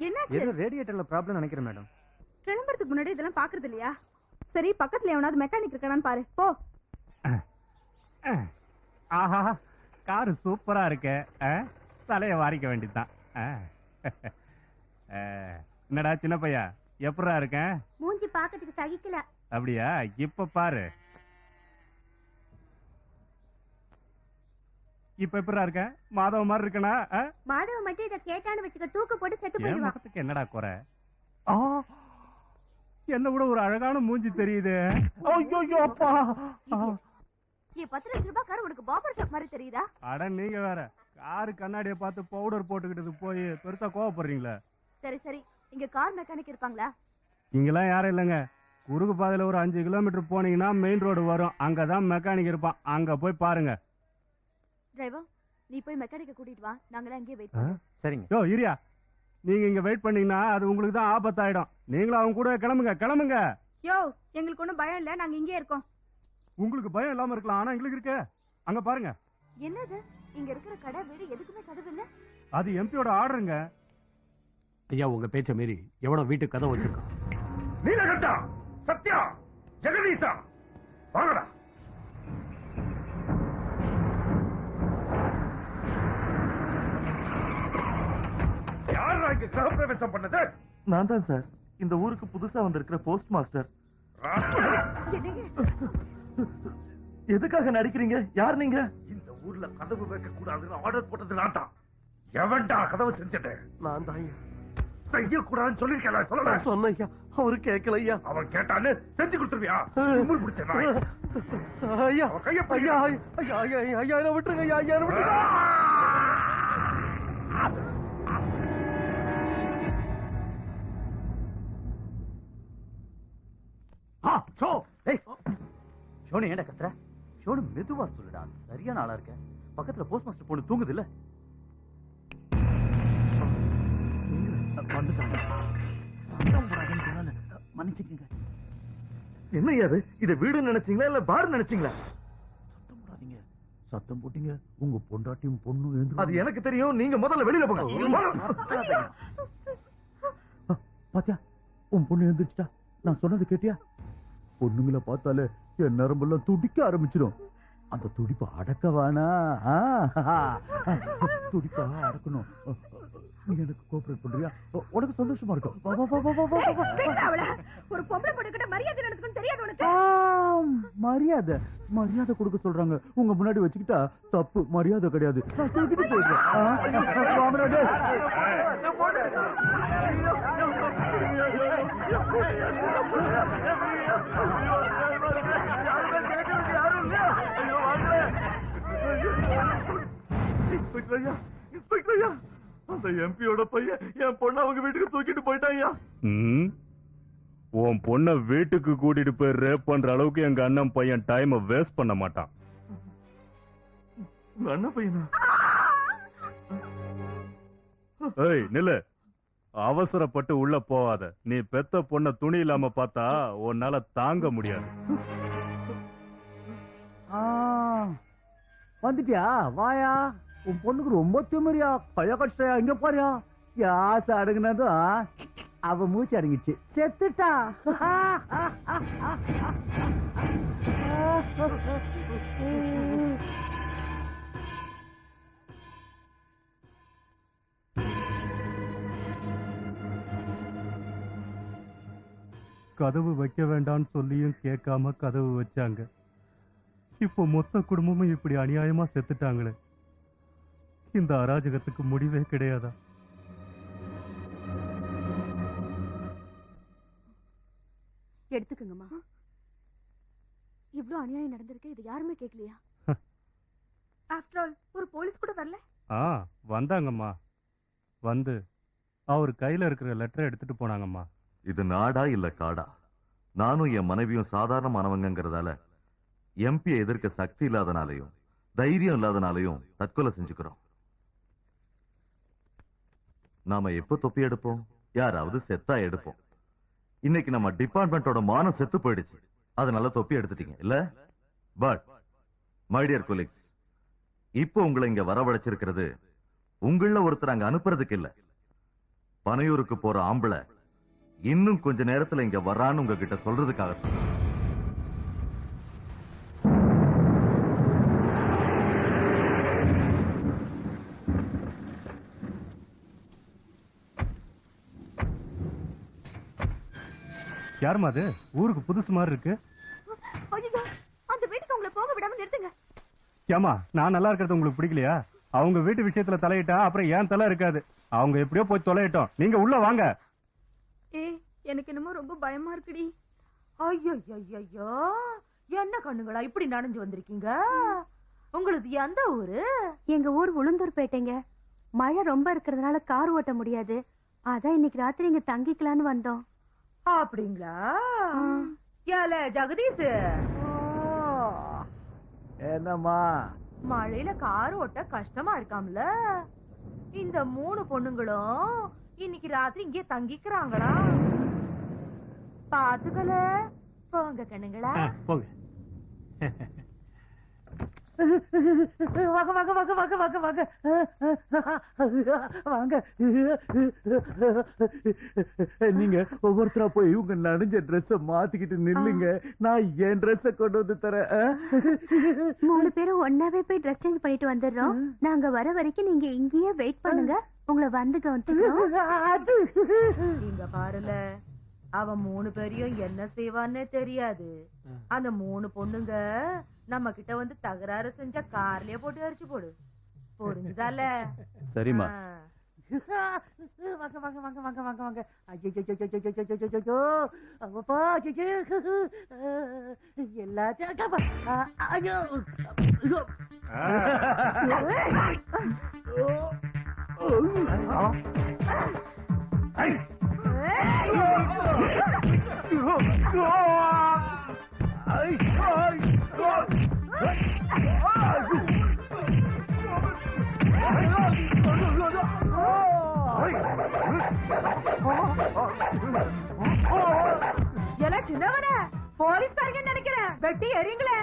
என்னாச்சு? ஏதோ ரேடியேட்டர்ல ப்ராப்ளம் நினைக்கிறேன் மேடம். கிளம்புறதுக்கு முன்னாடி இதெல்லாம் பாக்குறது இல்லையா? சரி, பக்கத்துல எவனாவது மெக்கானிக் இருக்கானான்னு பாரு போ. ஆஹா, காரு சூப்பரா இருக்கு. தலைய வாரிக்க வேண்டியதுதான். என்னடா சின்ன பையா, எப்படா இருக்கேன்? மூஞ்சி பாக்கிறதுக்கு சகிக்கல. அப்படியா? இப்ப பாரு. இப்ப எப்படா இருக்க? மாதவ மாதிரி இருக்கனா? மாதவ மட்டும் இத கேட்டான்னு வச்சுக்க, தூக்கு போட்டு செத்து போயிடுவா. முகத்துக்கு என்னடா குறை? என்ன கூட ஒரு அழகான மூஞ்சி தெரியுது. ஐயோ அப்பா, ஏ 10 லட்சம் ரூபாய் கார் உனக்கு பாபர் ஷாப் மாதிரி தெரியுதா? அட நீங்க வேற, காரு கண்ணாடியை பார்த்து பவுடர் போட்டுக்கிட்டு போய் பெருசா கோவப்படுறீங்களா? சரி சரி, இங்க கார் மெக்கானிக் இருப்பாங்களா? இங்கெல்லாம் யாரும் இல்லைங்க. குறுக்கு பாதையில ஒரு 5 கிலோமீட்டர் போனீங்கன்னா மெயின் ரோடு வரும், அங்கதான் மெக்கானிக் இருப்பான். அங்க போய் பாருங்க. டிரைவர், நீ போய் மெக்கானிக்க கூட்டிட்டு வா, நாங்களே அங்கேயே வெயிட் பண்றோம். சரிங்க. யோ இரியா, நீங்க இங்க வெயிட் பண்ணீங்கன்னா அது உங்களுக்கு தான் ஆபத்தாயிடும். நீங்களும் அவங்க கூட கிளம்புங்க கிளம்புங்க. யோ, எங்களுக்கு ஒண்ணும் பயம் இல்ல, நாங்க இங்கே இருக்கோம். உங்களுக்கு பயம் இல்லாம இருக்கலாம், ஆனா எங்களுக்கு இருக்கு. அங்க பாருங்க. என்னது? இங்க இருக்கிற கடை வீடு எதுக்குமே கதவு இல்ல? அது எம்பியோட ஆர்டருங்க. ஐயா, உங்க பேச்ச மீறி எவ்வளவு வீட்டுக்கு கதவு வச்சிருக்கான்? நீலகண்டா, சத்யா, ஜெகதீசா, வாங்கடா. யாரா இங்க கிரகப்பிரவேசம் பண்ணது? நான் தான் சார், இந்த ஊருக்கு புதுசா வந்திருக்கிற போஸ்ட் மாஸ்டர். எதுக்காக நடிக்கிறீங்க? யார் நீங்க? இந்த ஊர்ல கதவு வைக்க கூடாதுன்னு ஆர்டர் போட்டது நான் தான். எவன்டா கதவு செஞ்சது? நான் தான். செய்யக்கூடாதுன்னு சொல்லிருக்கேன், சொல்லல. சொன்னையா, அவரு கேட்கலையா. அவன் கேட்டான்னு செஞ்சு கொடுத்துருவியா? திமிரு பிடிச்ச நாய். ஐயா, அவன் கையை ஐயா, ஐயா, ஐயா, ஐயா, என்ன விட்டுருங்க ஐயா, ஐயா, என்ன விட்டுருங்க. ஷோனு ஏன்டா கத்துற? ஷோனு மெதுவா சொல்லுடா, சரியான ஆளா இருக்க. பக்கத்துல போஸ்ட் மாஸ்டர் பொண்ணு தூங்குது இல்ல? மன்னிச்சுக்கங்க. என்ன அது? இத வீடு நினைச்சீங்களா இல்ல பார் நினைச்சீங்களா? சத்தம் போடாதீங்க. சத்தம் போட்டீங்க உங்க பொண்டாட்டியும் பொண்ணு எழுந்து. அது எனக்கு தெரியும், நீங்க முதல்ல வெளியில போங்க. பாத்தியா, உன் பொண்ணு எழுந்திருச்சா? நான் சொன்னது கேட்டியா? பொண்ணுங்களை பார்த்தாலே என் நரம்பெல்லாம் துடிக்க ஆரம்பிச்சிடும். அந்த துடிப்பை அடக்க வேணா, துடிப்பா அடக்கணும். நீ எனக்கு கோஆபரேட் பண்றியா? உனக்கு சந்தோஷமா இருக்கும். ஒரு பொம்பளை பொண்ணுகிட்ட மரியாதை நடந்துக்கணும் தெரியாது உனக்கு? மரியாதை மரியாதை கொடுக்க சொல்றாங்க. உங்க முன்னாடி வச்சுக்கிட்டா தப்பு, மரியாதை கிடையாது. நான் தூக்கிட்டு போயிடுறேன். அந்த எம்பியோட பையன் என் பொண்ணு அவங்க வீட்டுக்கு தூக்கிட்டு போயிட்டாயா. உன் பொண்ண வீட்டுக்கு கூட்டிட்டு போய் ரேப் பண்ற அளவுக்கு எங்க அண்ணன் பையன் டைம் வேஸ்ட் பண்ண மாட்டான். அண்ணன் பையனா? ஏய் நில்லு, அவசரப்பட்டு உள்ள போவாத. நீ பெத்த பொண்ண துணி இல்லாம பார்த்தா உன்னால தாங்க முடியாது. வந்துட்டியா? வாயா. உன் பொண்ணுக்கு ரொம்ப திமிரியா, கைய கஷ்டையா. இங்க பாரியா, யாச அடங்குனதும் அவ மூச்சு அடங்கிச்சு, செத்துட்டா. கதவு வைக்க வேண்டாம்னு சொல்லியும் கேட்காம கதவு வச்சாங்க. இப்போ மொத்த குடும்பமும் இப்படி அநியாயமா செத்துட்டாங்களே. இந்த அராஜகத்துக்கு முடிவே கிடையாதா? எடுத்துக்கங்கம்மா. இவ்ளோ அநியாயம் நடந்திருக்கு, இது யாருமே கேட்கலையா? ஆஃப்டர் ஆல் ஒரு போலீஸ் கூட வரல. வந்தாங்கம்மா. வந்து அவர் கையில இருக்கிற லெட்டரை எடுத்துட்டு போனாங்கம்மா. இது நாடா இல்ல காடா? நானும் என் மனைவியும் சாதாரணமானவங்கிறதால எம்பியை எதிர்க்க சக்தி இல்லாதனாலையும் தைரியம் இல்லாதனாலையும் தற்கொலை செஞ்சுக்கிறோம். நாம எப்ப தொப்பி எடுப்போம்? யாராவது செத்தா எடுப்போம். இன்னைக்கு நம்ம டிபார்ட்மெண்டோட மானம் செத்து போயிடுச்சு, அதனால தொப்பி எடுத்துட்டீங்க இல்ல? பட் மை டியர் கொலீக்ஸ், இப்போ உங்களை இங்க வரவழைச்சிருக்கிறது உங்கள ஒருத்தர் அங்க அனுப்புறதுக்கு இல்ல, பனையூருக்கு போற ஆம்பளை இன்னும் கொஞ்ச நேரத்துல இங்க வரான்னு உங்ககிட்ட சொல்றதுக்காக சொன்னேன். யாருமா அது? ஊருக்கு புதுசு மாதிரி இருக்கு. ஐயோ, அந்த வீட்டுக்கு உங்களை போக விடாம நிறுத்துங்க. ஏமா, நான் நல்லா இருக்கிறது உங்களுக்கு பிடிக்கலையா? அவங்க வீட்டு விஷயத்துல தலையிட்டா அப்புறம் ஏன் தலை இருக்காது. அவங்க எப்படியோ போய் தொலையிட்டோம். நீங்க உள்ள வாங்க. ஏய், எனக்கு என்னமோ ரொம்ப பயமா இருக்குடி. ஐயோ என்ன கண்ணுங்களா இப்படி நனைஞ்சு வந்திருக்கீங்க? உங்களுக்கு எந்த ஊரு? எங்க ஊர் உளுந்தூர்பேட்டைங்க. மழை ரொம்ப இருக்கிறதுனால கார் ஓட்ட முடியாது, அதான் இன்னைக்கு ராத்திரி இங்க தங்கிக்கலான்னு வந்தோம். அப்படிங்களா? ஏல ஜெகதீஷ், என்னம்மா? மழையில கார் ஓட்ட கஷ்டமா இருக்காம்ல. இந்த 3 பொண்ணுங்களும் இன்னைக்கு ராத்திரி இங்கே தங்கிக்கிறாங்களா? பாத்துக்கல, போங்க கண்ணுங்களா. போங்க. வாங்க வாங்க வாங்க வாங்க வாங்க வாங்க வாங்க. நீங்க ஒவ்வொருத்தரா போய் உங்க நனைஞ்ச ட்ரெஸ்ஸ மாத்திக்கிட்டு நில்லுங்க, நான் என் ட்ரெஸ்ஸ கொண்டு வந்து தரேன். 3 பேரும் ஒன்னாவே போய் ட்ரெஸ் சேஞ்ச் பண்ணிட்டு வந்துடுறோம். நாங்க வர வரைக்கும் நீங்க இங்கேயே வெயிட் பண்ணுங்க, உங்களை வந்து கவனிச்சுக்கிறோம். அது இங்க பாருல, அவன் 3 பேரையும் என்ன செய்வான்னே தெரியாது. அந்த 3 பொண்ணுங்க நம்ம கிட்ட வந்து தகராறு செஞ்சா கார்லயே போட்டு அரிச்சு போடு. புரிஞ்சுதால? சரிம்மா. வாங்க வாங்க வாங்க வாங்க வாங்க வாங்க. ஐயோ அப்பா, எல்லாத்தையும் ஐயோ எல்லாம் சின்னவன போலீஸ்காரங்க நினைக்கிறேன், வெட்டி எறீங்களே.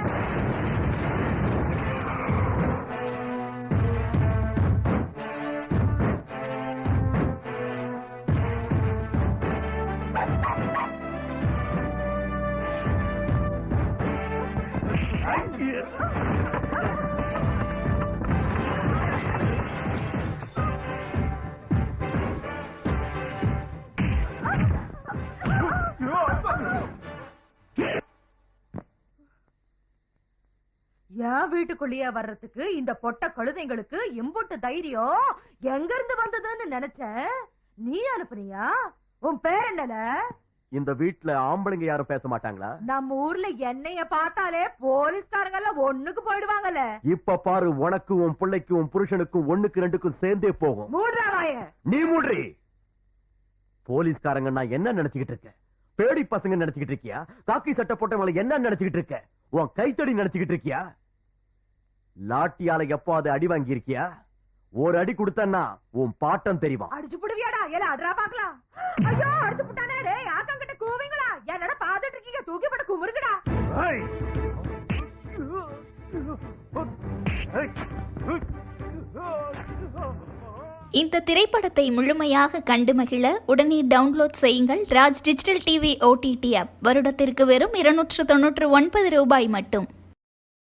என் வீட்டுக்குள்ளேயே வர்றதுக்கு இந்த பொட்ட கழுதைங்களுக்கு எம்பொட்டு தைரியம் எங்க இருந்து வந்ததுன்னு நினைச்சேன். நீ அனுப்புனியா? உன் பேர் என்னல? இந்த வீட்ல ஆம்பளைங்க யாரும் பேச மாட்டாங்களா? நம்ம ஊர்ல என்னைய பார்த்தாலே போலீஸ்காரங்க எல்லாம் ஒண்ணுக்கு போயிடுவாங்கல்ல. இப்ப பாரு, உனக்கு உன் பிள்ளைக்கு உன் புருஷனுக்கும் 1க்கு 2க்கும் சேர்ந்தே போகும். மூடுறா வாய. நீ மூடுறி. போலீஸ்காரங்க நான் என்ன நினைச்சுக்கிட்டு இருக்க? பேடி பசங்க நினைச்சுக்கிட்டு இருக்கியா? காக்கி சட்டை போட்டவங்களை என்ன நினைச்சுக்கிட்டு இருக்க? உன் கைத்தடி நினைச்சுக்கிட்டு இருக்கியா? லாட்டியால எப்போது அடி வாங்கி இருக்கியா? ஒரு அடி கொடுத்தன்னா உன் பாட்டம் தெரியுமா? அடிச்சு புடுவியாடா? எல்லாம் அட்ரா பாக்கலாம். ஐயோ, அடிச்சு புட்டானே. டேய், ஆக்கங்கிட்ட கூவிங்களா? என்னடா பாத்துட்டு இருக்கீங்க? தூக்கி போட்டு குமுறுங்கடா. இந்த திரைப்படத்தை முழுமையாக கண்டு மகிழ உடனே டவுன்லோட் செய்யுங்கள் Raj digital TV OTT app. வருடத்திற்கு வெறும் 299 ரூபாய் மட்டும்.